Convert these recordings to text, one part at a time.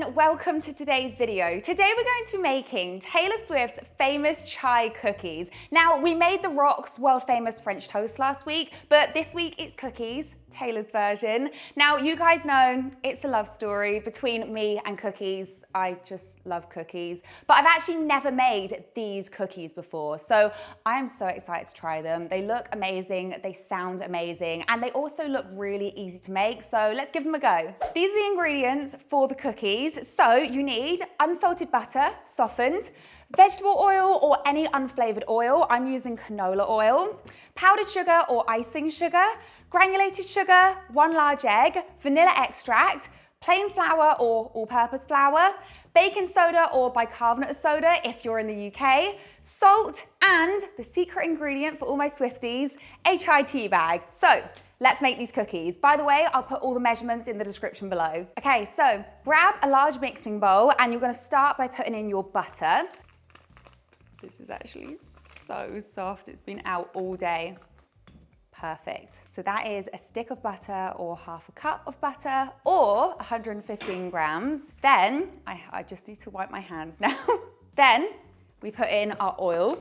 and welcome to today's video. Today we're going to be making Taylor Swift's famous chai cookies. Now, we made The Rock's world famous French toast last week, but this week it's cookies, Taylor's version. Now, you guys know it's a love story between me and cookies. I just love cookies, but I've actually never made these cookies before, so I am so excited to try them. They look amazing, they sound amazing, and they also look really easy to make, so let's give them a go. These are the ingredients for the cookies. So you need unsalted butter, softened, vegetable oil or any unflavored oil. I'm using canola oil, powdered sugar or icing sugar, granulated sugar, 1 large egg, vanilla extract, plain flour or all-purpose flour, baking soda or bicarbonate of soda if you're in the UK, salt, and the secret ingredient for all my Swifties, a chai tea bag. So let's make these cookies. By the way, I'll put all the measurements in the description below. Okay, so grab a large mixing bowl and you're gonna start by putting in your butter. This is actually so soft, it's been out all day. Perfect. So that is a stick of butter or half a cup of butter or 115 grams. Then, I just need to wipe my hands now. Then we put in our oil.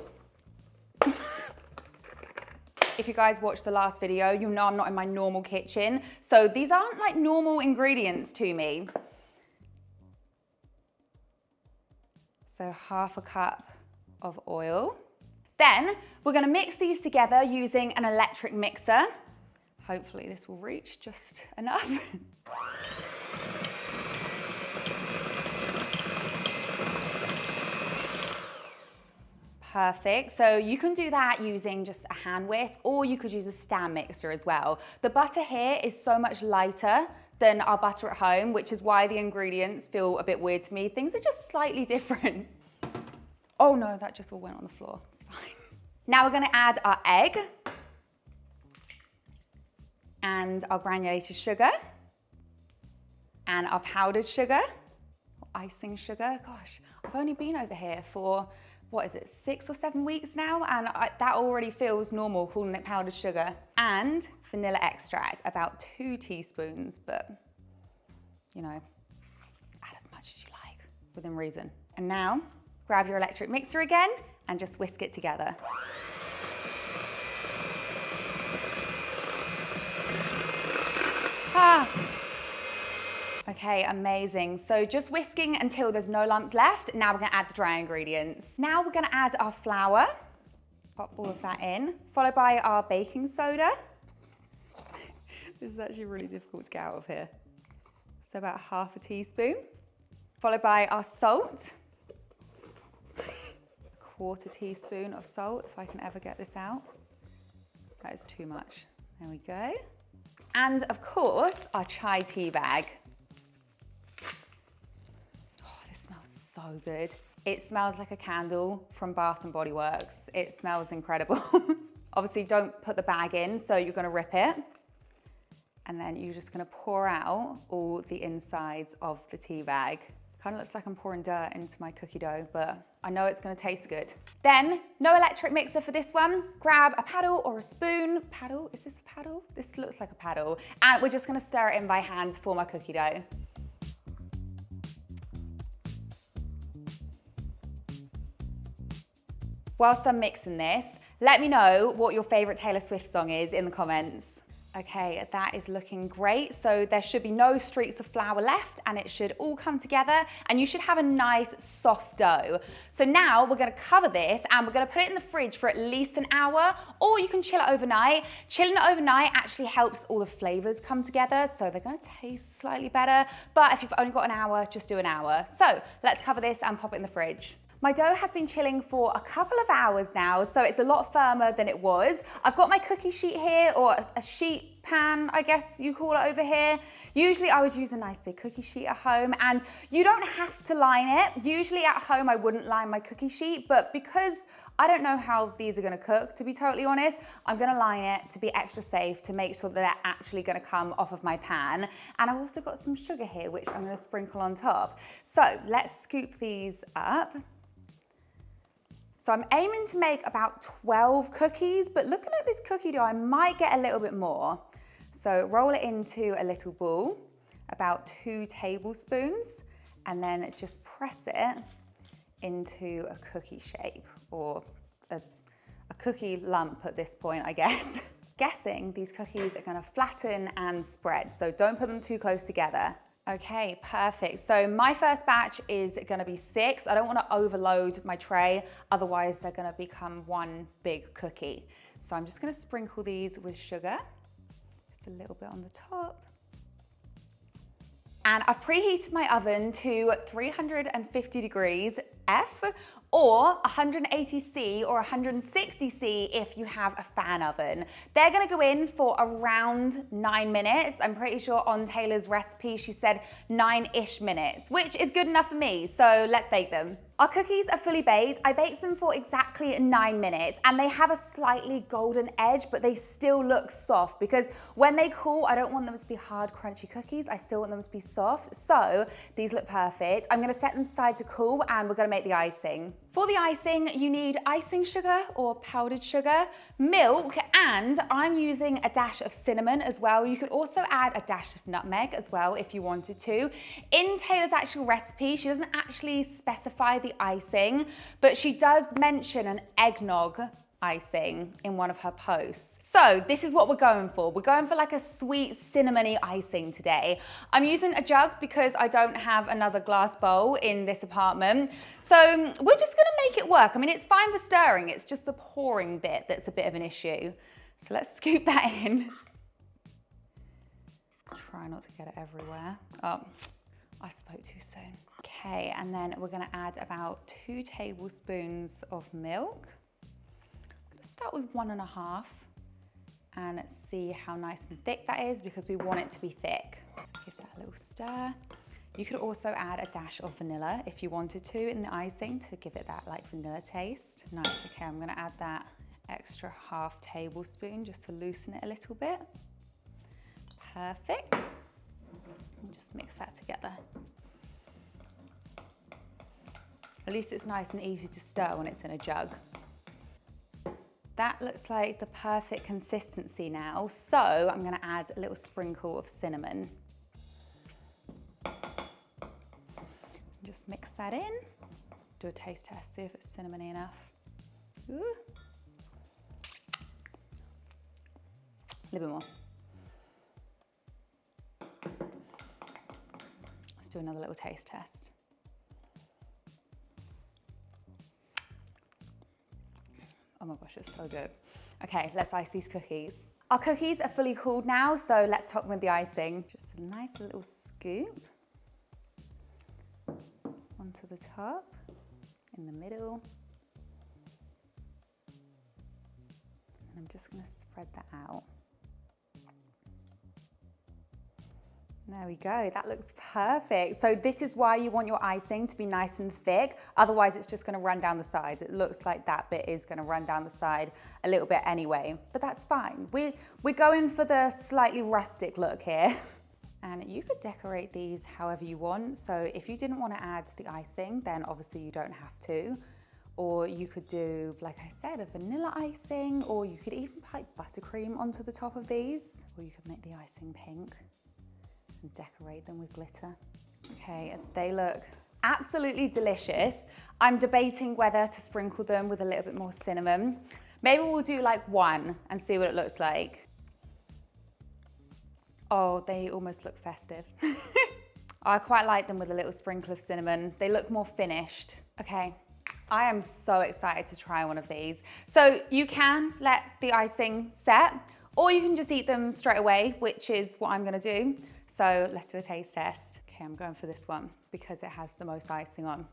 If you guys watched the last video, you'll know I'm not in my normal kitchen. So these aren't like normal ingredients to me. So half a cup of oil. Then we're gonna mix these together using an electric mixer. Hopefully this will reach just enough. Perfect, so you can do that using just a hand whisk or you could use a stand mixer as well. The butter here is so much lighter than our butter at home, which is why the ingredients feel a bit weird to me. Things are just slightly different. Oh no, that just all went on the floor, it's fine. Now we're gonna add our egg and our granulated sugar and our powdered sugar, or icing sugar. Gosh, I've only been over here for, what is it, 6 or 7 weeks now, and that already feels normal calling it powdered sugar. And vanilla extract, about 2 teaspoons, but you know, add as much as you like, within reason. And now, grab your electric mixer again and just whisk it together. Okay, amazing. So just whisking until there's no lumps left. Now we're gonna add the dry ingredients. Now we're gonna add our flour. Pop all of that in, followed by our baking soda. This is actually really difficult to get out of here. So about half a teaspoon, followed by our salt. 1/4 teaspoon of salt, if I can ever get this out. That is too much. There we go. And of course, our chai tea bag. Oh, this smells so good. It smells like a candle from Bath & Body Works. It smells incredible. Obviously, don't put the bag in, so you're gonna rip it. And then you're just gonna pour out all the insides of the tea bag. Kind of looks like I'm pouring dirt into my cookie dough, but I know it's gonna taste good. Then, no electric mixer for this one. Grab a paddle or a spoon. Paddle, is this a paddle? This looks like a paddle. And we're just gonna stir it in by hand to form our cookie dough. Whilst I'm mixing this, let me know what your favorite Taylor Swift song is in the comments. Okay, that is looking great. So there should be no streaks of flour left and it should all come together and you should have a nice soft dough. So now we're gonna cover this and we're gonna put it in the fridge for at least an hour, or you can chill it overnight. Chilling it overnight actually helps all the flavors come together, so they're gonna taste slightly better. But if you've only got an hour, just do an hour. So let's cover this and pop it in the fridge. My dough has been chilling for a couple of hours now, so it's a lot firmer than it was. I've got my cookie sheet here, or a sheet pan, I guess you call it over here. Usually I would use a nice big cookie sheet at home, and you don't have to line it. Usually at home I wouldn't line my cookie sheet, but because I don't know how these are gonna cook, to be totally honest, I'm gonna line it to be extra safe, to make sure that they're actually gonna come off of my pan. And I've also got some sugar here, which I'm gonna sprinkle on top. So let's scoop these up. So I'm aiming to make about 12 cookies, but looking at this cookie dough, I might get a little bit more. So roll it into a little ball, about 2 tablespoons, and then just press it into a cookie shape, or a cookie lump at this point, I guess. Guessing these cookies are gonna flatten and spread, so don't put them too close together. Okay, perfect. So my first batch is gonna be 6. I don't wanna overload my tray, otherwise they're gonna become one big cookie. So I'm just gonna sprinkle these with sugar, just a little bit on the top. And I've preheated my oven to 350 degrees F, or 180 C or 160 C if you have a fan oven. They're gonna go in for around 9 minutes. I'm pretty sure on Taylor's recipe, she said 9-ish minutes, which is good enough for me, so let's bake them. Our cookies are fully baked. I baked them for exactly 9 minutes, and they have a slightly golden edge, but they still look soft, because when they cool, I don't want them to be hard, crunchy cookies. I still want them to be soft, so these look perfect. I'm gonna set them aside to cool, and we're gonna make the icing. For the icing, you need icing sugar or powdered sugar, milk, and I'm using a dash of cinnamon as well. You could also add a dash of nutmeg as well if you wanted to. In Taylor's actual recipe, she doesn't actually specify the icing, but she does mention an eggnog icing in one of her posts. So this is what we're going for. We're going for like a sweet cinnamony icing today. I'm using a jug because I don't have another glass bowl in this apartment. So we're just gonna make it work. I mean, it's fine for stirring. It's just the pouring bit that's a bit of an issue. So let's scoop that in. Try not to get it everywhere. Oh, I spoke too soon. Okay, and then we're gonna add about 2 tablespoons of milk. Start with 1.5 and see how nice and thick that is, because we want it to be thick. So give that a little stir. You could also add a dash of vanilla if you wanted to in the icing to give it that like vanilla taste. Nice, okay, I'm gonna add that extra 1/2 tablespoon just to loosen it a little bit. Perfect. And just mix that together. At least it's nice and easy to stir when it's in a jug. That looks like the perfect consistency now, so I'm gonna add a little sprinkle of cinnamon. Just mix that in. Do a taste test, see if it's cinnamony enough. Ooh. A little bit more. Let's do another little taste test. Oh my gosh, it's so good. Okay, let's ice these cookies. Our cookies are fully cooled now, so let's top them with the icing. Just a nice little scoop onto the top, in the middle. And I'm just gonna spread that out. There we go, that looks perfect. So this is why you want your icing to be nice and thick, otherwise it's just gonna run down the sides. It looks like that bit is gonna run down the side a little bit anyway, but that's fine. We're going for the slightly rustic look here. And you could decorate these however you want. So if you didn't wanna add the icing, then obviously you don't have to. Or you could do, like I said, a vanilla icing, or you could even pipe buttercream onto the top of these, or you could make the icing pink and decorate them with glitter. Okay, they look absolutely delicious. I'm debating whether to sprinkle them with a little bit more cinnamon. Maybe we'll do like 1 and see what it looks like. Oh, they almost look festive. I quite like them with a little sprinkle of cinnamon. They look more finished. Okay, I am so excited to try one of these. So you can let the icing set, or you can just eat them straight away, which is what I'm gonna do. So let's do a taste test. Okay, I'm going for this one because it has the most icing on.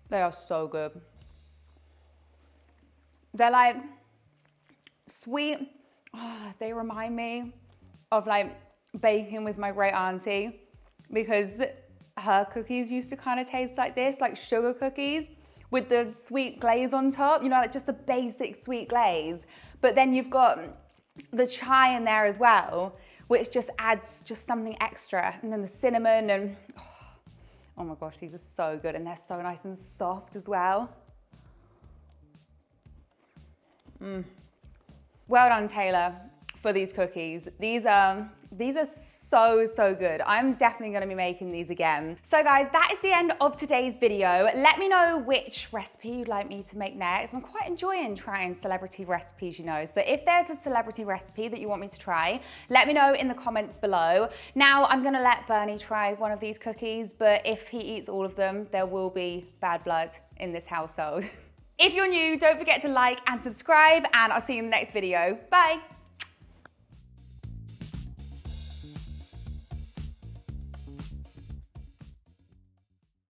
They are so good. They're like sweet. Oh, they remind me of like baking with my great auntie, because her cookies used to kind of taste like this, like sugar cookies with the sweet glaze on top, you know, like just a basic sweet glaze. But then you've got the chai in there as well, which just adds just something extra. And then the cinnamon and, oh my gosh, these are so good. And they're so nice and soft as well. Well done, Taylor, for these cookies. These are so good. I'm definitely gonna be making these again. So guys, that is the end of today's video. Let me know which recipe you'd like me to make next. I'm quite enjoying trying celebrity recipes, you know. So if there's a celebrity recipe that you want me to try, let me know in the comments below. Now I'm gonna let Bernie try one of these cookies, but if he eats all of them, there will be bad blood in this household. If you're new, don't forget to like and subscribe, and I'll see you in the next video. Bye.